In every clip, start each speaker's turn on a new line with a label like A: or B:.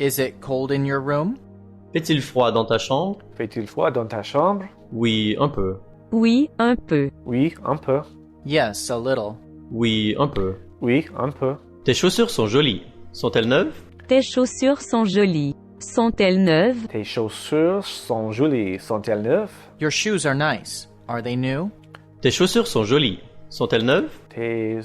A: Is it cold in your room?
B: Fait-il froid dans ta chambre?
C: Fait-il froid dans ta chambre?
B: Oui, un peu.
D: Oui, un peu.
C: Oui, un peu.
A: Yes, a little.
B: Oui, un peu.
C: Oui, un peu.
B: Tes chaussures sont jolies. Sont-elles neuves?
D: Tes chaussures sont jolies. Sont-elles neuves?
C: Tes chaussures sont jolies. Sont-elles neuves?
A: Your shoes are nice. Are they new?
B: Tes chaussures sont jolies. Sont-elles neuves?
C: Tes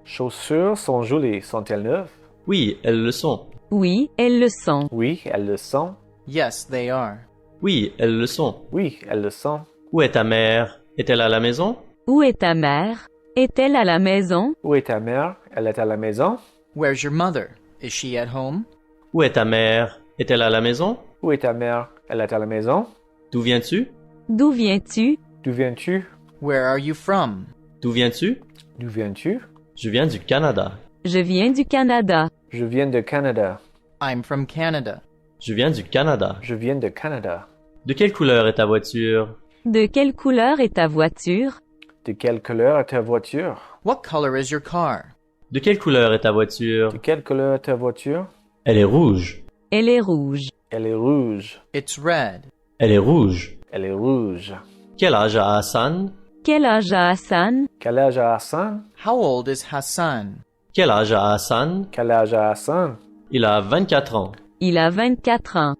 C: chaussures sont jolies. Sont-elles neuves?
B: Oui, elles le sont.
D: Oui, elles le sont.
C: Oui, elles le sont.
A: Yes, they are.
B: Oui, elles le sont.
C: Oui, elles le sont.
B: Où est ta mère? Est-elle à la maison?
D: Où est ta mère? Est-elle à la maison?
C: Où est ta mère? Elle est à la maison?
A: Where's your mother? Is she at home?
B: Où est ta mère? Est-elle à la maison?
C: Où est ta mère? Elle est à la maison?
B: D'où viens-tu?
D: D'où viens-tu?
C: D'où viens-tu?
A: Where are you from?
B: D'où viens-tu?
C: D'où viens-tu?
B: Je viens du Canada.
D: Je viens du Canada.
C: Je viens de Canada.
A: I'm from Canada.
B: Je viens du Canada.
C: Je viens de Canada.
B: De quelle couleur est ta voiture?
D: De quelle couleur est ta voiture?
C: De quelle couleur est ta voiture?
A: What color is your car?
B: De quelle couleur est ta voiture?
C: De quelle couleur est ta voiture?
B: Elle est rouge.
D: Elle est rouge.
C: Elle est rouge.
A: It's red.
B: Elle est rouge.
C: Elle est rouge.
B: Quel âge a Hassan?
D: Quel âge a Hassan?
C: Quel âge a Hassan?
A: How old is Hassan?
B: Quel âge a Hassan?
C: Quel âge a Hassan?
B: Il a 24 ans.
D: Il a 24 ans.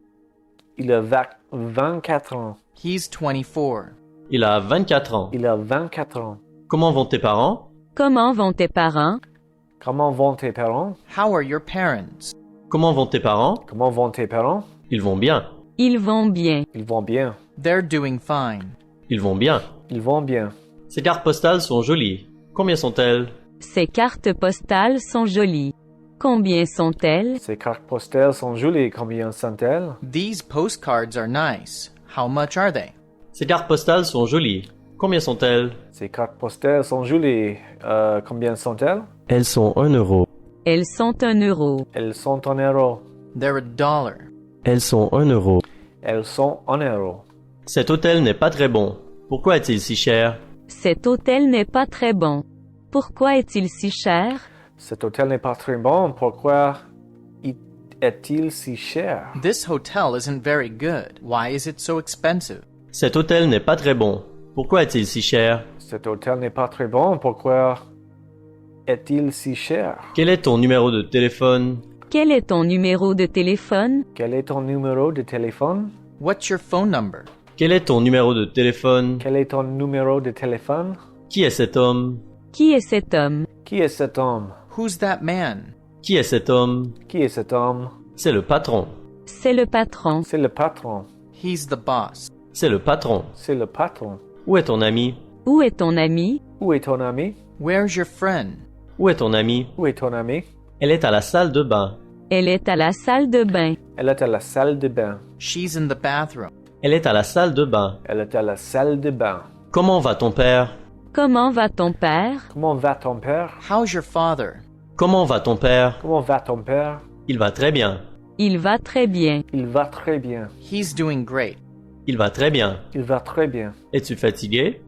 C: Il a 24 ans.
A: He's 24.
B: Il a 24 ans.
C: Il a 24 ans.
B: Comment vont tes parents?
D: Comment vont tes parents?
C: Comment vont tes parents?
A: How are your parents?
B: Comment vont tes parents?
C: Comment vont tes parents?
B: Ils vont bien.
D: Ils vont bien.
C: Ils vont bien.
A: They're doing fine.
B: Ils vont bien.
C: Ils vont bien.
B: Ces cartes postales sont jolies. Combien sont-elles?
D: Ces cartes postales sont jolies. Combien sont-elles?
C: Ces cartes postales sont jolies. Combien sont-elles?
A: These postcards are nice. How much are they?
B: Ces cartes postales sont jolies. Combien sont-elles?
C: Ces cartes postales sont jolies. Combien sont-elles?
B: Elles sont 1 euro.
D: Elles sont 1 euro.
C: Elles sont en euros.
A: They're a dollar.
B: Elles sont 1 euro.
C: Elles sont en euros.
B: Cet hôtel n'est pas très bon. Pourquoi est-il si cher?
D: Cet hôtel n'est pas très bon. Pourquoi est-il si cher?
C: Cet hôtel n'est pas très bon. Pourquoi est-il si cher?
A: This hotel isn't very good. Why is it so expensive?
B: Cet hôtel n'est pas très bon. Pourquoi est-il si cher?
C: Cet hôtel n'est pas très bon. Pourquoi est-il si cher?
B: Quel est ton numéro de téléphone?
D: Quel est ton numéro de téléphone?
C: Quel est ton numéro de téléphone?
A: What's your phone number?
B: Quel est ton numéro de téléphone?
C: Quel est ton numéro de téléphone?
B: Qui est cet homme?
D: Qui est cet homme?
C: Qui est cet homme?
A: Who's that man?
B: Qui est cet homme?
C: Qui est cet homme?
B: C'est le patron.
D: C'est le patron.
C: C'est le patron.
A: He's the boss.
B: C'est le patron.
C: C'est le patron.
B: Où est ton ami?
D: Où est ton ami?
C: Où est ton ami?
A: Where's your friend?
B: Où est ton ami?
C: Où est ton ami?
B: Elle est à la salle de bain.
D: Elle est à la salle de bain.
C: Elle est à la salle de bain.
A: She's in the bathroom.
B: Elle est à la salle de bain.
C: Elle est à la salle de bain.
B: Comment va ton père?
D: Comment va ton père?
C: Comment va ton père?
A: How's your father?
B: Comment va ton père?
C: Comment va ton père?
B: Il va très bien.
D: Il va très bien.
C: Il va très bien.
A: He's doing great.
B: Il va très bien.
C: Il va très bien.
B: Es-tu fatigué?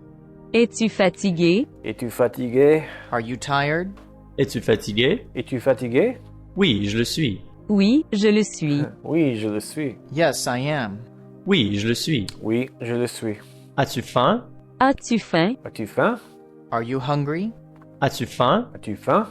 D: Es-tu fatigué?
C: Es-tu fatigué?
A: Are you tired?
B: Es-tu fatigué?
C: Es-tu fatigué?
B: Oui, je le suis.
D: Oui, je le suis.
C: Oui, je le suis.
A: Yes, I am.
B: Oui, je le suis.
C: Oui, je le suis.
B: As-tu faim?
D: As-tu faim?
C: As-tu faim?
A: Are you hungry?
B: As-tu faim?
C: As-tu faim?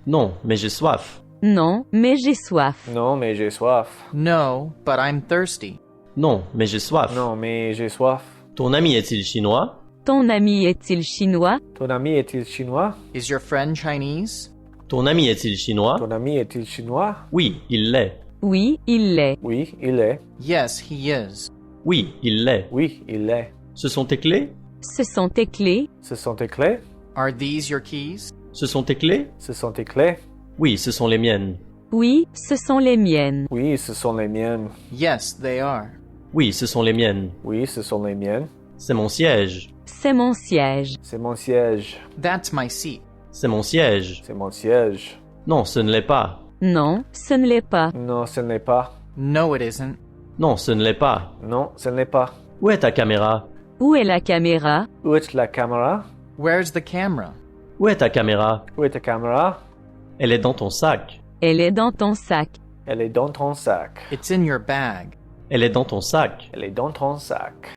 B: Non, mais j'ai soif.
D: Non, mais j'ai soif.
C: Non, mais j'ai soif.
A: No, but I'm thirsty.
B: Non, mais j'ai soif.
C: Non, mais j'ai soif.
B: Ton ami est-il chinois?
D: Ton ami est-il chinois?
C: Ton ami est-il chinois?
A: Is your friend Chinese?
B: Ton ami est-il chinois?
C: Ton ami est-il chinois?
B: Oui, il l'est.
D: Oui, il l'est.
C: Oui, il est.
A: Yes, he is.
B: Oui, il l'est.
C: Oui, il est.
B: Ce sont tes clés?
D: Ce sont tes clés?
C: Ce sont tes clés?
A: Are these your keys?
B: Ce sont tes clés?
C: Ce sont tes clés?
B: Oui, ce sont les miennes.
D: Oui, ce sont les miennes.
C: Oui, ce sont les miennes.
A: Yes, they are.
B: Oui, ce sont les miennes.
C: Oui, ce sont les miennes.
B: C'est mon siège.
D: C'est mon siège.
C: C'est mon siège.
A: That's my seat.
B: C'est mon siège.
C: C'est mon siège.
B: Non, ce ne l'est pas.
D: Non, ce ne l'est pas.
C: Non, ce n'est pas.
A: No, it isn't.
B: Non, ce ne l'est pas.
C: Non, ce n'est pas.
B: Où est ta caméra?
D: Où est la caméra?
C: Où est la caméra?
A: Where's the camera?
B: Où est ta caméra?
C: Où est ta caméra?
B: Elle est dans ton sac.
D: Elle est dans ton sac.
C: Elle est dans ton sac.
A: It's in your bag.
B: Elle est dans ton sac.
C: Elle est dans ton sac.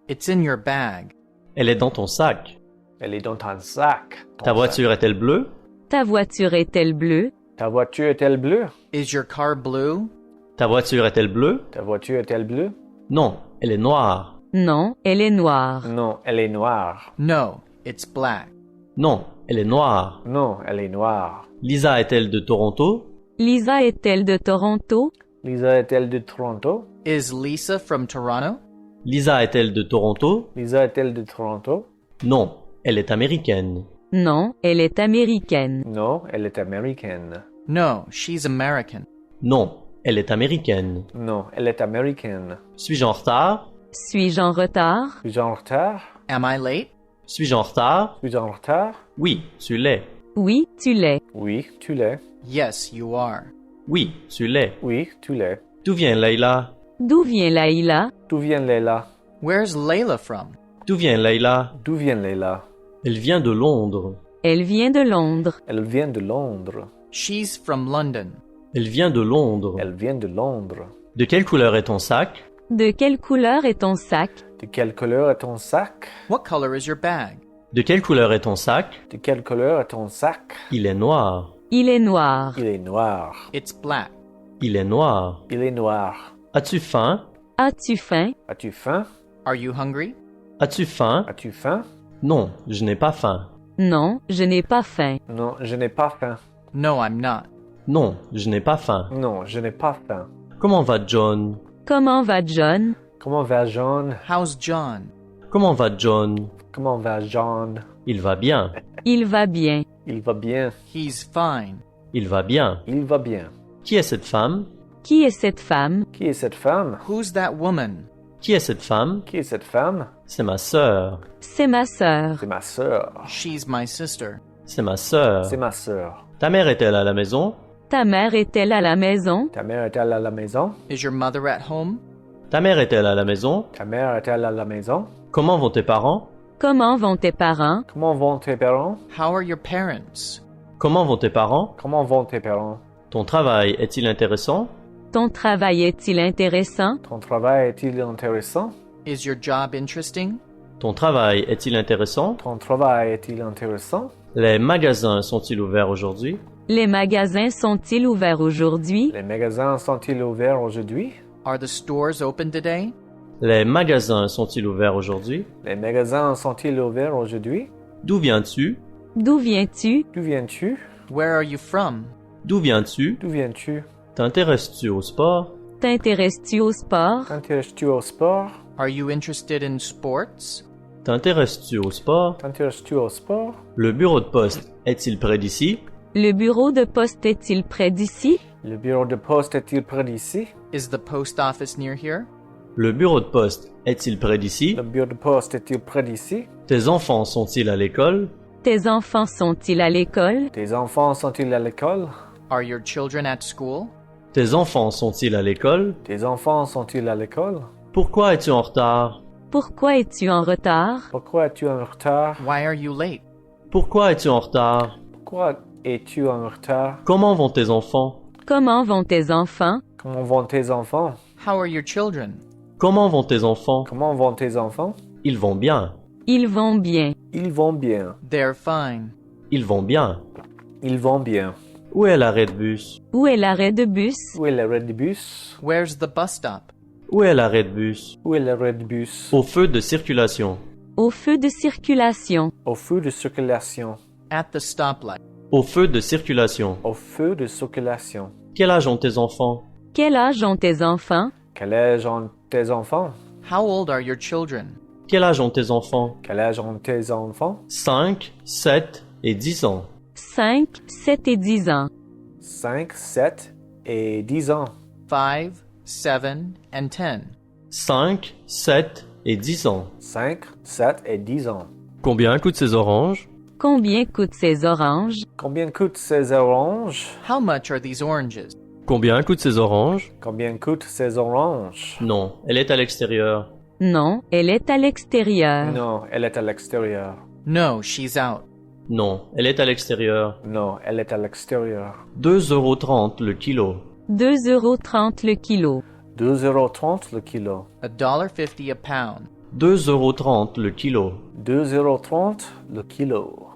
A: It's in your bag.
B: Elle est dans ton sac.
C: Elle est dans ton sac. Ton
B: Ta voiture est-elle bleue?
D: Ta voiture est-elle bleue?
C: sac. Ta voiture est-elle bleue?
A: Is your car blue?
B: Ta voiture est-elle bleue?
C: Ta voiture est-elle bleue?
B: Non, elle est noire.
D: Non, elle est noire.
C: Non, elle est noire.
A: No, it's black.
B: Non, elle est noire.
C: Non, elle est noire.
B: Lisa est-elle de Toronto?
D: Lisa est-elle de Toronto?
C: Lisa est-elle de Toronto?
A: Is Lisa from Toronto?
B: Lisa est-elle de Toronto?
C: Lisa est-elle de Toronto?
B: Non, elle est américaine.
D: Non, elle est américaine.
C: Non, elle est américaine.
A: No, she's American.
B: Non, elle est américaine.
C: Non, elle est américaine.
B: Suis-je en retard?
D: Suis-je en retard?
C: Suis-je en retard?
A: Am I late?
B: Suis-je en retard?
C: Suis-je en retard?
B: Oui, tu l'es.
D: Oui, tu l'es.
C: Oui, tu l'es.
A: Yes, you are.
B: Oui, tu l'es.
C: Oui, tu l'es.
B: D'où vient Leila?
D: D'où vient Laïla?
C: D'où vient Leila?
A: Where's Layla from?
B: D'où vient Leila?
C: D'où vient Leila?
B: Elle vient de Londres.
D: Elle vient de Londres.
C: Elle vient de Londres.
A: She's from London.
B: Elle vient de Londres.
C: Elle vient de Londres.
B: De quelle couleur est ton sac?
D: De quelle couleur est ton sac?
C: De quelle couleur est ton sac?
A: What color is your bag?
B: De quelle couleur est ton sac?
C: De quelle couleur est ton sac?
B: Il est noir.
D: Il est noir.
C: Il est noir.
A: It's black.
B: Il est noir.
C: Il est noir.
B: As-tu faim?
D: As-tu faim?
C: As-tu faim?
A: Are you hungry?
B: As-tu faim?
C: As-tu faim?
B: Non, je n'ai pas faim.
D: Non, je n'ai pas faim.
C: Non, je n'ai pas faim.
A: No, I'm not.
B: Non, je n'ai pas faim.
C: Non, je n'ai pas faim.
B: Comment va John?
D: Comment va John?
C: Comment va John?
A: How's John?
B: Comment va John?
C: Comment va John?
B: Il va bien.
D: Il va bien.
C: Il va bien.
A: He's fine.
B: Il va bien.
C: Il va bien.
B: Qui est cette femme?
D: Qui est cette femme?
C: Qui est cette femme?
A: Who's that woman?
B: Qui est cette femme?
C: Qui est cette femme?
B: C'est ma sœur.
D: C'est ma sœur.
C: C'est ma sœur.
A: She's my sister.
B: C'est ma sœur.
C: C'est ma sœur.
B: Ta mère est-elle à la maison?
D: Ta mère est-elle à la maison?
C: Ta mère est-elle à la maison?
A: Is your mother at home?
B: Ta mère est-elle à la maison?
C: Ta mère est-elle à la maison?
B: Comment vont tes parents?
D: Comment vont tes parents?
C: Comment vont tes parents?
A: How are your parents?
B: Comment vont tes parents?
C: Comment vont tes parents?
B: Ton travail est-il intéressant?
D: Ton travail est-il intéressant?
C: Ton travail est-il intéressant?
A: Is your job interesting?
B: Ton travail est-il intéressant?
C: Ton travail est-il intéressant?
B: Les magasins sont-ils ouverts aujourd'hui?
D: Les magasins sont-ils ouverts aujourd'hui?
C: Les magasins sont-ils ouverts aujourd'hui?
A: Are the stores open today?
B: Les magasins sont-ils ouverts aujourd'hui?
C: Les magasins sont-ils ouverts aujourd'hui?
B: D'où viens-tu?
D: D'où viens-tu?
C: D'où viens-tu?
A: Where are you from?
B: D'où viens-tu?
C: D'où viens-tu?
B: T'intéresses-tu au sport?
D: T'intéresses-tu au sport?
C: T'intéresses-tu au sport?
A: Are you interested in sports?
B: T'intéresses-tu au sport?
C: T'intéresses-tu au sport?
B: Le bureau de poste est-il près d'ici?
D: Le bureau de poste est-il près d'ici?
C: Le bureau de poste est-il près d'ici?
A: Is the post office near here?
B: Le bureau de poste est-il près d'ici?
C: Le bureau de poste est-il près d'ici?
B: Tes enfants sont-ils à l'école?
D: Tes enfants sont-ils à l'école?
C: Tes enfants sont-ils à l'école?
A: Are your children at school?
B: Tes enfants sont-ils à l'école?
C: Tes enfants sont-ils à l'école?
B: Pourquoi es-tu en retard?
D: Pourquoi es-tu en retard?
C: Pourquoi es-tu en retard?
A: Why are you late?
B: Pourquoi es-tu en retard?
C: Pourquoi es-tu en retard?
B: Comment vont tes enfants?
D: Comment vont tes enfants?
C: Comment vont tes enfants?
A: How are your children?
B: Comment vont tes enfants?
C: Comment vont tes enfants?
B: Ils vont bien.
D: Ils vont bien.
C: Ils vont bien.
A: They're fine.
B: Ils vont bien.
C: Ils vont bien.
B: Où est l'arrêt de bus?
D: Où est l'arrêt de bus?
C: Où est l'arrêt de bus?
A: Where's the bus stop?
B: Où est l'arrêt de bus?
C: Où est l'arrêt de bus?
B: Au feu de circulation.
D: Au feu de circulation.
C: Au feu de circulation.
A: At the stoplight.
B: Au feu de circulation.
C: Au feu de circulation.
B: Quel âge ont tes enfants?
D: Quel âge ont tes enfants?
C: Quel âge ont tes enfants?
A: How old are your children?
B: Quel âge ont tes enfants?
C: Quel âge ont tes enfants?
B: 5, 7 et 10 ans.
D: 5, 7 et 10 ans.
C: 5, 7 et 10 ans.
A: 5, 7, and 10.
B: 5, 7 et 10 ans.
C: 5, 7 et 10 ans.
B: Combien coûtent ces oranges?
D: Combien coûtent ces oranges?
C: Combien coûtent ces oranges?
A: How much are these oranges?
B: Combien coûtent ces oranges?
C: Combien coûtent ces oranges?
B: Non, elle est à l'extérieur.
D: Non, elle est à l'extérieur.
C: Non, elle est à l'extérieur.
A: No, she's out.
B: Non, elle est à l'extérieur.
C: Non, elle est à l'extérieur.
B: 2,30 € le kilo.
D: 2,30 € le kilo.
C: 2,30 € le kilo.
A: $1.50 a pound.
B: 2,30 € le kilo.
C: 2,30 € le kilo.